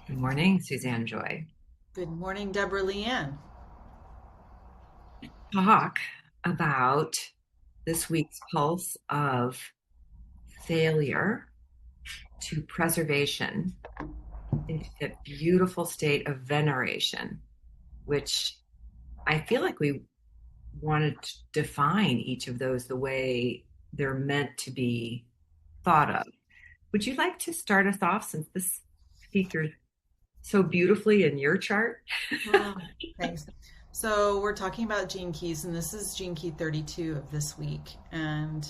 Good morning, Suzanne Joy. Good morning, Deborah, LeeAnn. Talk about this week's pulse of failure to preservation into a beautiful state of veneration, which I feel like we wanted to define each of those the way they're meant to be thought of. Would you like to start us off since this features so beautifully in your chart? Oh, thanks. So we're talking about gene keys, and this is gene key 32 of this week. And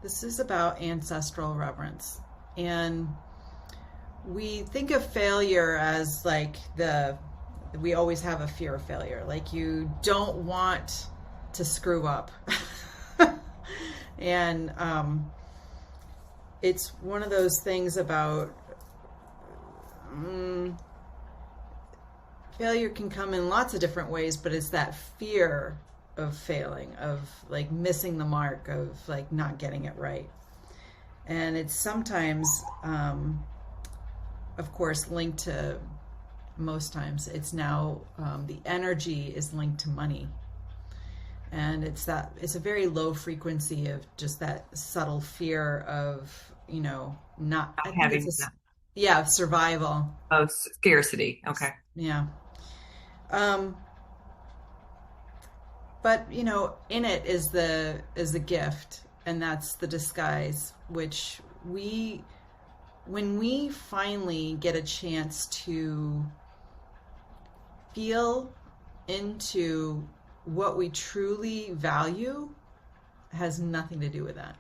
this is about ancestral reverence. And we think of failure as we always have a fear of failure. Like you don't want to screw up. And it's one of those things about failure can come in lots of different ways, but it's that fear of failing, of like missing the mark, of like not getting it right. And it's sometimes, of course, linked to, most times, it's now the energy is linked to money. And it's a very low frequency of just that subtle fear of, not, I think Having yeah, survival. scarcity. Okay. Yeah. Um, but in it is the gift, and that's the disguise, which when we finally get a chance to feel into what we truly value, has nothing to do with that.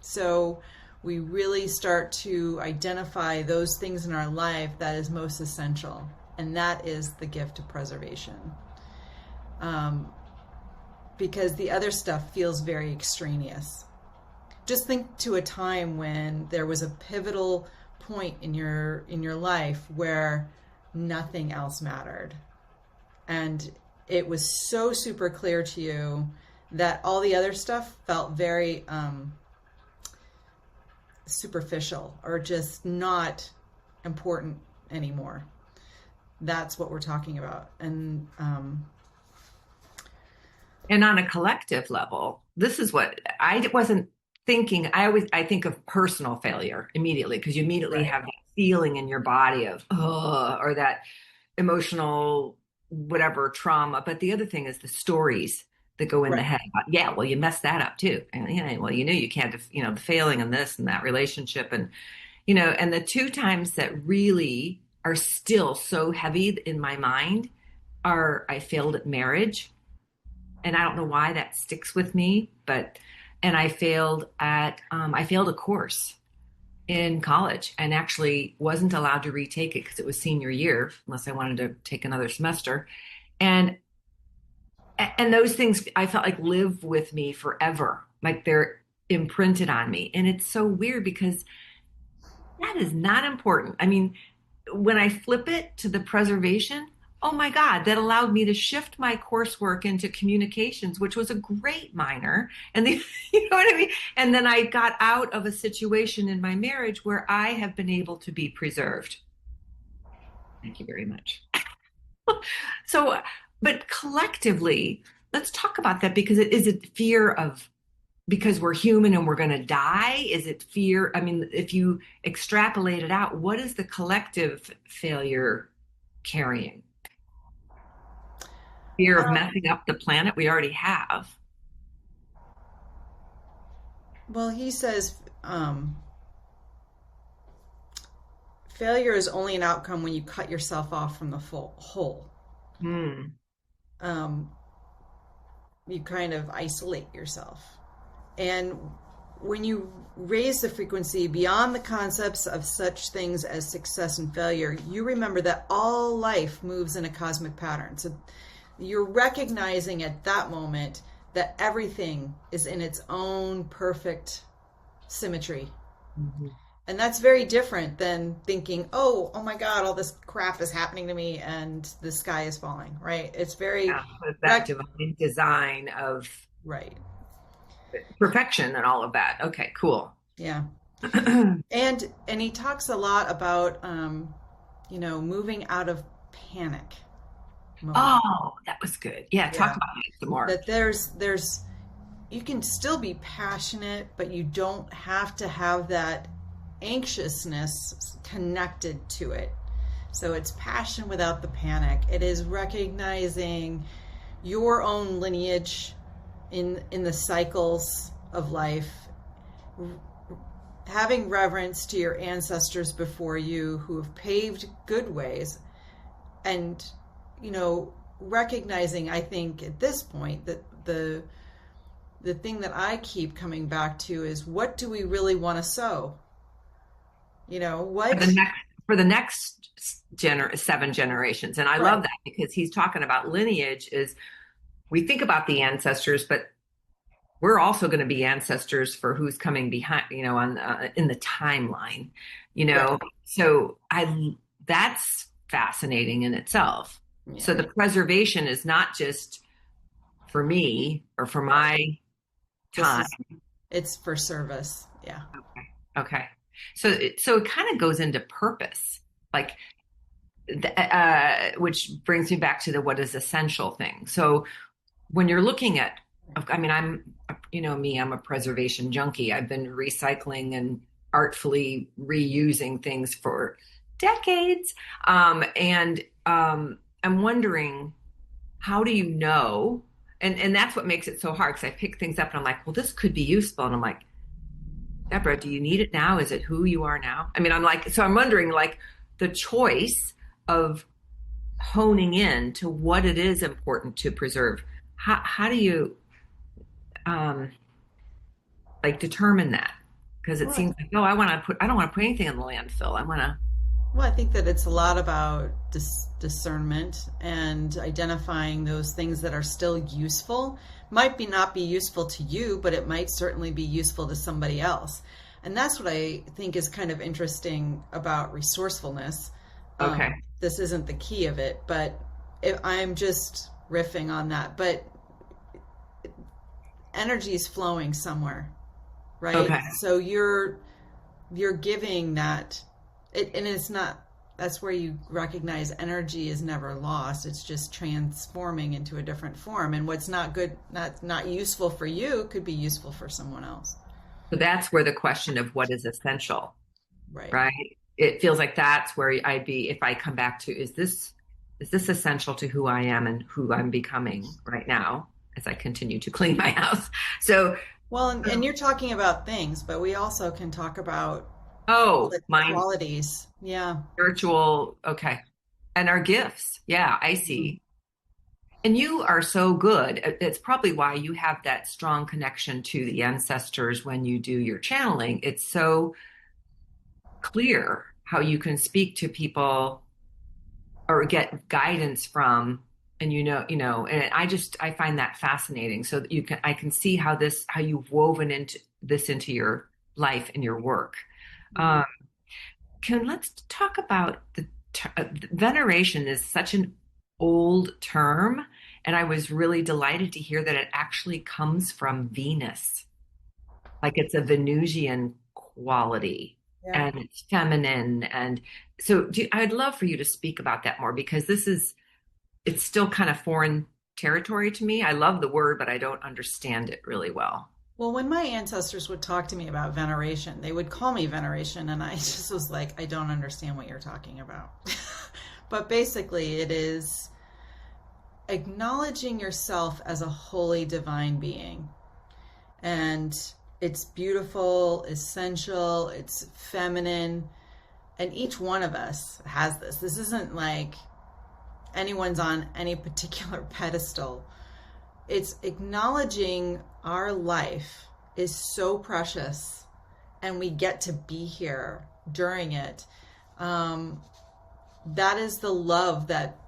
So we really start to identify those things in our life that is most essential, and that is the gift of preservation. Um, because the other stuff feels very extraneous. Just think to a time when there was a pivotal point in your life where nothing else mattered, and it was so super clear to you that all the other stuff felt very superficial or just not important anymore. That's what we're talking about. And on a collective level, this is what I wasn't thinking. I think of personal failure immediately because you immediately Right. have that feeling in your body of or that emotional whatever trauma. But the other thing is the stories that go in the Right. head. Yeah, well, you messed that up too. And well, you knew you can't, the failing in this and that relationship, and and the two times that really are still so heavy in my mind are I failed at marriage, and I don't know why that sticks with me, but and I failed a course in college and actually wasn't allowed to retake it because it was senior year unless I wanted to take another semester. And and those things I felt like live with me forever. Like they're imprinted on me. And it's so weird because that is not important. I mean, when I flip it to the preservation, oh my God, that allowed me to shift my coursework into communications, which was a great minor. And the, you know what I mean? And then I got out of a situation in my marriage where I have been able to be preserved. Thank you very much. So, but collectively, let's talk about that because is it fear of because we're human and we're going to die? Is it fear? I mean, if you extrapolate it out, what is the collective failure carrying? Fear of messing up the planet we already have. Well, he says failure is only an outcome when you cut yourself off from the full whole. Hmm. Um, you kind of isolate yourself. And when you raise the frequency beyond the concepts of such things as success and failure, you remember that all life moves in a cosmic pattern. So you're recognizing at that moment that everything is in its own perfect symmetry. Mhm. And that's very different than thinking, oh my God, all this crap is happening to me and the sky is falling, right? It's very, Yeah, with that rec- divine design of right. perfection and all of that. Okay, cool. Yeah. And he talks a lot about moving out of panic mode. Oh, that was good. Yeah, talk Yeah. about it some more. That there's you can still be passionate, but you don't have to have that anxiousness connected to it. So it's passion without the panic. It is recognizing your own lineage in the cycles of life, having reverence to your ancestors before you who have paved good ways, and recognizing, I think at this point, that the thing that I keep coming back to is, what do we really want to sow? For What? the next 7 generations. And I Right. love that, because he's talking about lineage is, we think about the ancestors, but we're also going to be ancestors for who's coming behind, on in the timeline, Right. So that's fascinating in itself. So Yeah. the preservation is not just for me or for Right. my This time. is It's for service. Yeah. Okay. Okay. So it kind of goes into purpose, like, which brings me back to the what is essential thing. So when you're looking at, I mean, I'm a preservation junkie. I've been recycling and artfully reusing things for decades. And I'm wondering, how do you know? And that's what makes it so hard, because I pick things up and I'm like, well, this could be useful. And I'm like, Deborah, do you need it now? Is it who you are now? I mean, I'm wondering, like, the choice of honing in to what it is important to preserve. How do you um, determine that? Because it Well, seems like, no, I don't want to put anything in the landfill. I want to. I think that it's a lot about discernment and identifying those things that are still useful. Might be not be useful to you, but it might certainly be useful to somebody else. And that's what I think is kind of interesting about resourcefulness. Okay. This isn't the key of it, but I'm just riffing on that. But energy is flowing somewhere, right? Okay. So you're giving that, and it's not. That's where you recognize energy is never lost. It's just transforming into a different form. And what's not good, not useful for you, could be useful for someone else. So that's where the question of what is essential, Right. right? It feels like that's where I'd be if I come back to, is this essential to who I am and who I'm becoming right now as I continue to clean my house? So, Well, and you're talking about things, but we also can talk about oh, the my qualities. Yeah. spiritual, okay. And our gifts. Yeah, I see. And you are so good. It's probably why you have that strong connection to the ancestors when you do your channeling. It's so clear how you can speak to people or get guidance from, and and I find that fascinating. So that I can see how you've woven into your life and your work. Mhm. Let's talk about veneration is such an old term, and I was really delighted to hear that it actually comes from Venus, like it's a Venusian quality, Yeah. and it's feminine. And so I'd love for you to speak about that more, because it's still kind of foreign territory to me. I love the word, but I don't understand it really well. Well, when my ancestors would talk to me about veneration, they would call me veneration, and I just was like, I don't understand what you're talking about. But basically, it is acknowledging yourself as a holy divine being. And it's beautiful, essential, it's feminine. And each one of us has this. This isn't like anyone's on any particular pedestal. It's acknowledging our life is so precious and we get to be here during it. That is the love that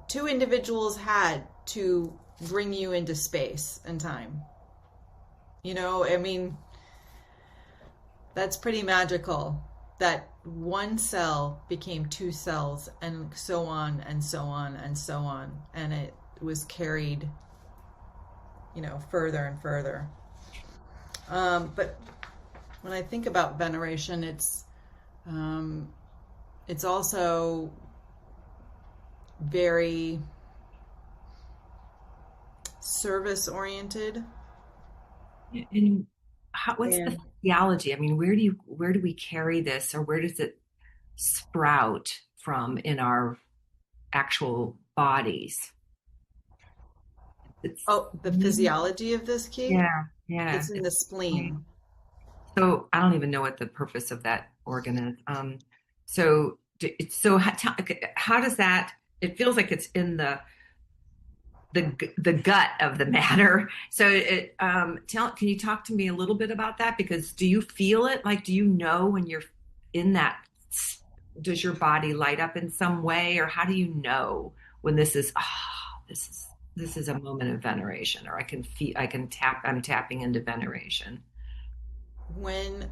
two individuals had to bring you into space and time. I mean, that's pretty magical. That one cell became two cells, and so on and so on and so on. And it was carried, further and further. But when I think about veneration, it's it's also very service oriented. And what's the And theology? I mean, where do we carry this, or where does it sprout from in our actual bodies? It's oh, the physiology of this key, yeah, yeah. it's in the spleen. So I don't even know what the purpose of that organ is. So so how does that? It feels like it's in the gut of the matter. So can you talk to me a little bit about that? Because do you feel it? Like, do you know when you're in that? Does your body light up in some way, or how do you know when this is a moment of veneration, or I'm tapping into veneration. When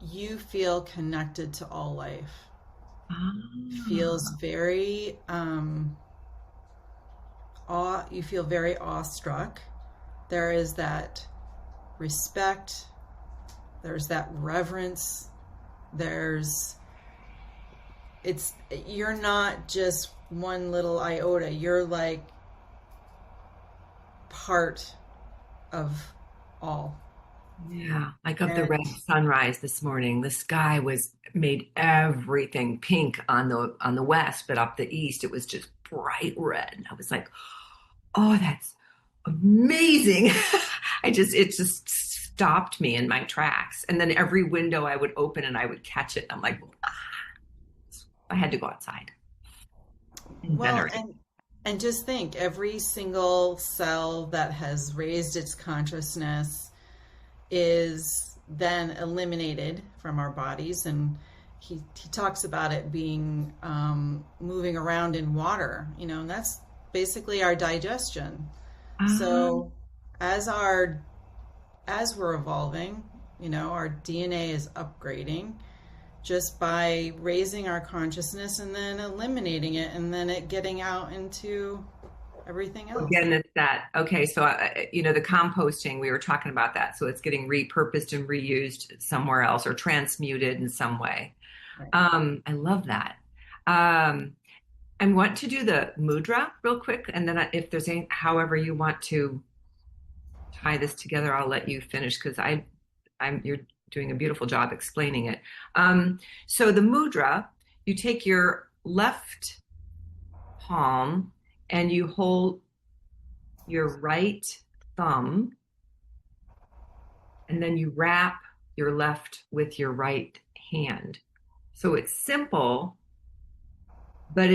you feel connected to all life, feels Ah, very you feel very awestruck. There is that respect, there's that reverence, there's it's you're not just one little iota, you're like part of all. yeah, like of the red And sunrise this morning. The sky was made everything pink on the west, but up the east it was just bright red. And I was like, oh, that's amazing. It just stopped me in my tracks. And then every window I would open and I would catch it. I'm like, ah, I had to go outside and well, venerate. and just think, every single cell that has raised its consciousness is then eliminated from our bodies. And he talks about it being moving around in water, and that's basically our digestion. Um, So as we're evolving, our DNA is upgrading just by raising our consciousness and then eliminating it and then it getting out into everything else. Again, it's that. Okay, so the composting, we were talking about that. So it's getting repurposed and reused somewhere else or transmuted in some way. Right. I love that. Um, I want to do the mudra real quick, and then if there's any, however you want to tie this together, I'll let you finish because you're doing a beautiful job explaining it. So the mudra, you take your left palm and you hold your right thumb, and then you wrap your left with your right hand. So it's simple, but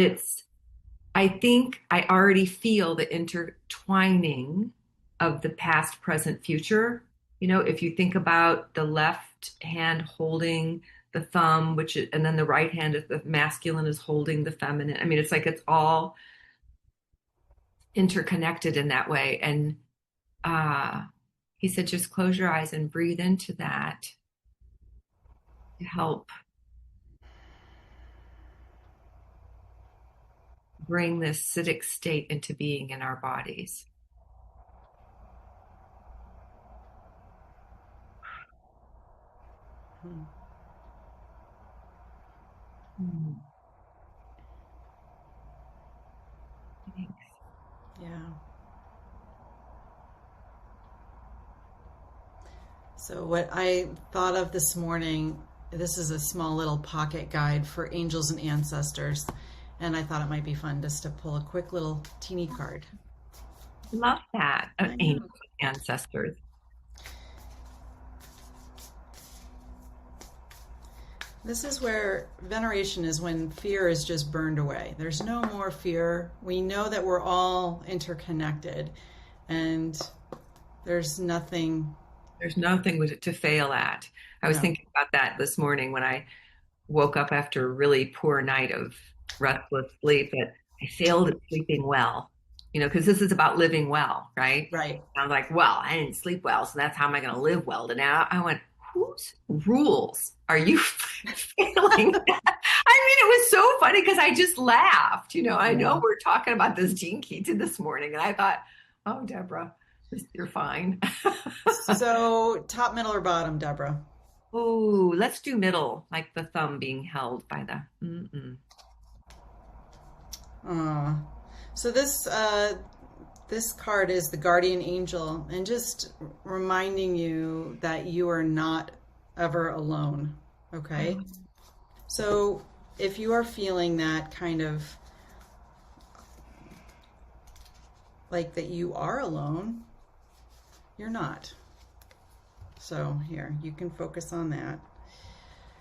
I think I already feel the intertwining of the past, present, future. If you think about the left hand holding the thumb, and then the right hand, the masculine is holding the feminine. I mean, it's like it's all interconnected in that way. And uh, he said, just close your eyes and breathe into that to help bring this acidic state into being in our bodies. Hmm. Hmm. Thanks. Yeah. So what I thought of this morning, this is a small little pocket guide for angels and ancestors, and I thought it might be fun just to pull a quick little teeny card. Love that. I Angels know. and ancestors. This is where veneration is, when fear is just burned away. There's no more fear. We know that we're all interconnected and there's nothing. There's nothing to fail at. I was No. thinking about that this morning when I woke up after a really poor night of restless sleep, that I failed at sleeping well, because this is about living well, right? Right. I was like, well, I didn't sleep well, so that's how am I going to live well? And now I went, whose rules are you failing at? I mean, it was so funny because I just laughed. I know Yeah. we're talking about this gene key to this morning, and I thought, oh, Deborah, you're fine. So top, middle, or bottom, Deborah? Oh, let's do middle, like the thumb being held by the. Uh, so this card is the guardian angel, and just reminding you that you are not ever alone. Okay? So if you are feeling that kind of like that you are alone, you're not. So here, you can focus on that.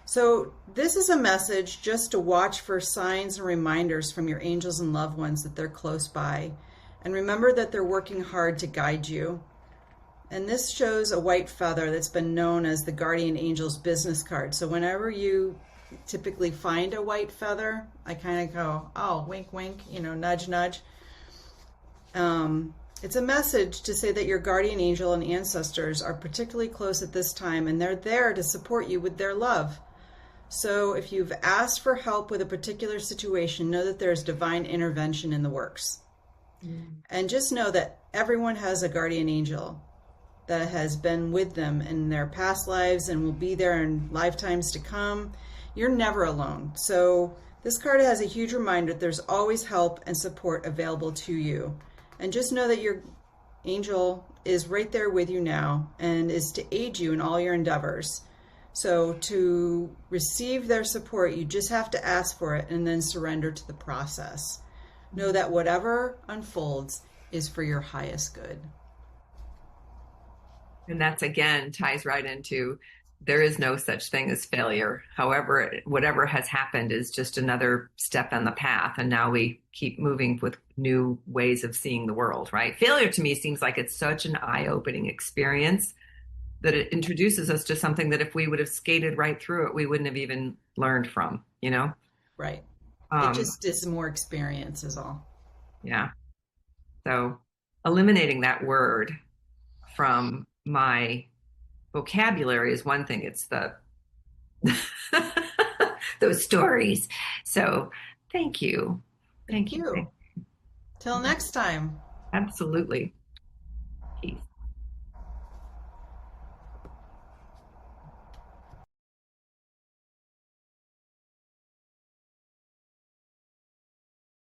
So this is a message just to watch for signs and reminders from your angels and loved ones that they're close by. And remember that they're working hard to guide you. And this shows a white feather that's been known as the guardian angel's business card. So whenever you typically find a white feather, I kind of go, oh, wink, wink, nudge, nudge. It's a message to say that your guardian angel and ancestors are particularly close at this time, and they're there to support you with their love. So if you've asked for help with a particular situation, know that there's divine intervention in the works. And just know that everyone has a guardian angel that has been with them in their past lives and will be there in lifetimes to come. You're never alone. So this card has a huge reminder that there's always help and support available to you. And just know that your angel is right there with you now and is to aid you in all your endeavors. So to receive their support, you just have to ask for it and then surrender to the process. Know that whatever unfolds is for your highest good. And that's again ties right into there is no such thing as failure. However, whatever has happened is just another step on the path. And now we keep moving with new ways of seeing the world, right? Failure to me seems like it's such an eye-opening experience that it introduces us to something that if we would have skated right through it, we wouldn't have even learned from, Right. It just is more experience is all. Yeah. So eliminating that word from my vocabulary is one thing. It's the those stories. So thank you. Thank you. Till next time. Absolutely.